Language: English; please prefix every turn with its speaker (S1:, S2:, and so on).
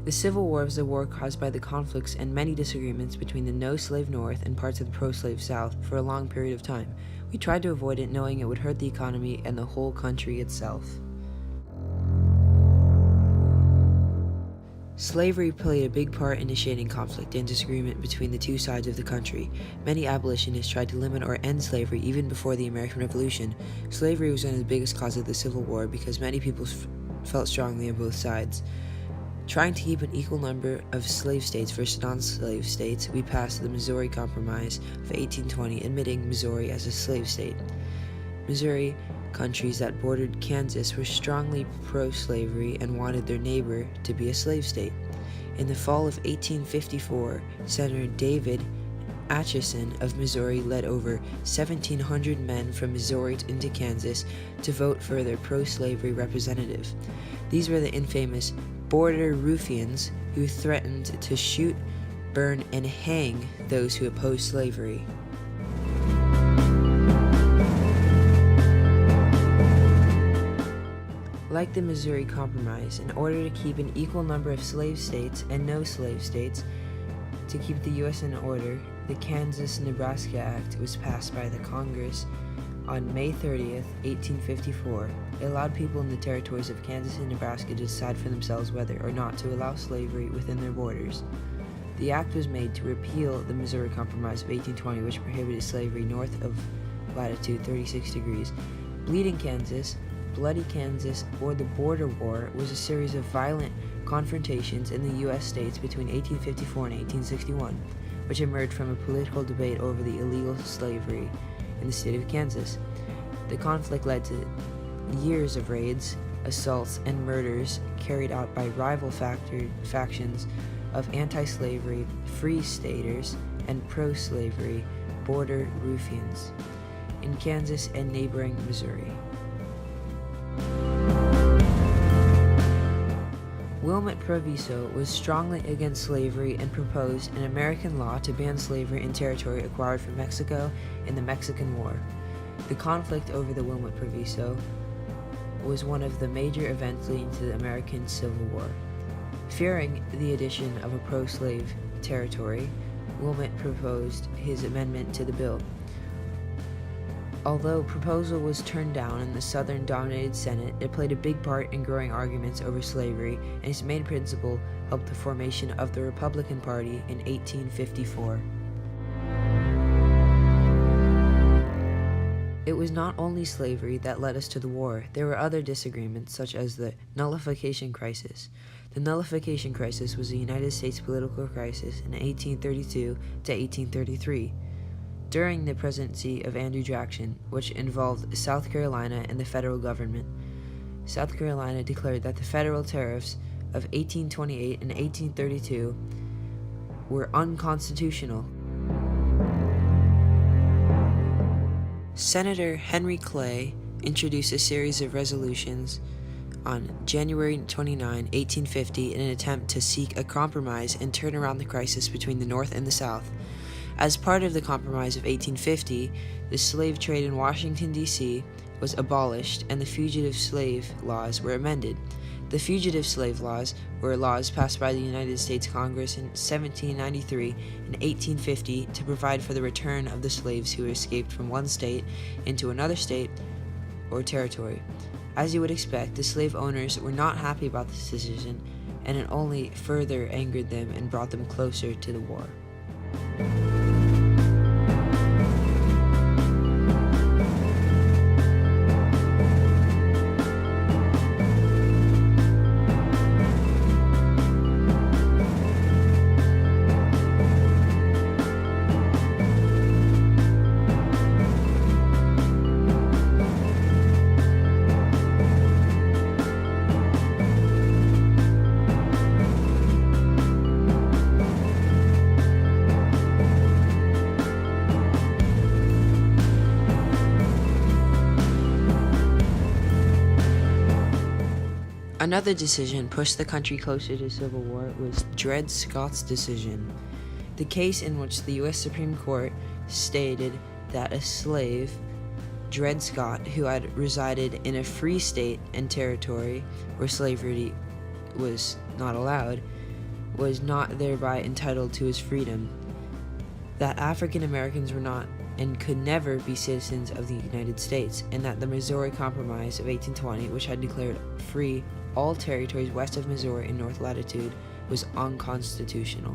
S1: The Civil War was a war caused by the conflicts and many disagreements between the no-slave North and parts of the pro-slave South for a long period of time. We tried to avoid it, knowing it would hurt the economy and the whole country itself. Slavery played a big part in initiating conflict and disagreement between the two sides of the country. Many abolitionists tried to limit or end slavery even before the American Revolution. Slavery was one of the biggest causes of the Civil War because many people felt strongly on both sides. Trying to keep an equal number of slave states versus non-slave states, we passed the Missouri Compromise of 1820, admitting Missouri as a slave state. Missouri countries that bordered Kansas were strongly pro-slavery and wanted their neighbor to be a slave state. In the fall of 1854, Senator David Atchison of Missouri led over 1,700 men from Missouri into Kansas to vote for their pro-slavery representative. These were the infamous Border Ruffians, who threatened to shoot, burn, and hang those who opposed slavery. Like the Missouri Compromise, in order to keep an equal number of slave states and no slave states, to keep the U.S. in order, the Kansas-Nebraska Act was passed by the Congress on May 30th, 1854. It allowed people in the territories of Kansas and Nebraska to decide for themselves whether or not to allow slavery within their borders. The act was made to repeal the Missouri Compromise of 1820, which prohibited slavery north of latitude 36 degrees. Bleeding Kansas, Bloody Kansas, or the Border War was a series of violent confrontations in the U.S. states between 1854 and 1861, which emerged from a political debate over the illegal slavery in the state of Kansas. The conflict led to years of raids, assaults, and murders carried out by rival factions of anti-slavery free staters and pro-slavery border ruffians in Kansas and neighboring Missouri. Wilmot Proviso was strongly against slavery and proposed an American law to ban slavery in territory acquired from Mexico in the Mexican War. The conflict over the Wilmot Proviso was one of the major events leading to the American Civil War. Fearing the addition of a pro-slave territory, Wilmot proposed his amendment to the bill. Although proposal was turned down in the Southern-dominated Senate, it played a big part in growing arguments over slavery, and its main principle helped the formation of the Republican Party in 1854. It was not only slavery that led us to the war. There were other disagreements, such as the Nullification Crisis. The Nullification Crisis was a United States political crisis in 1832 to 1833. During the presidency of Andrew Jackson, which involved South Carolina and the federal government, South Carolina declared that the federal tariffs of 1828 and 1832 were unconstitutional. Senator Henry Clay introduced a series of resolutions on January 29, 1850 in an attempt to seek a compromise and turn around the crisis between the North and the South. As part of the Compromise of 1850, the slave trade in Washington, D.C. was abolished and the fugitive slave laws were amended. The fugitive slave laws were laws passed by the United States Congress in 1793 and 1850 to provide for the return of the slaves who escaped from one state into another state or territory. As you would expect, the slave owners were not happy about this decision, and it only further angered them and brought them closer to the war. Another decision pushed the country closer to civil war was Dred Scott's decision, the case in which the U.S. Supreme Court stated that a slave, Dred Scott, who had resided in a free state and territory where slavery was not allowed, was not thereby entitled to his freedom, that African Americans were not and could never be citizens of the United States, and that the Missouri Compromise of 1820, which had declared free all territories west of Missouri in north latitude, was unconstitutional.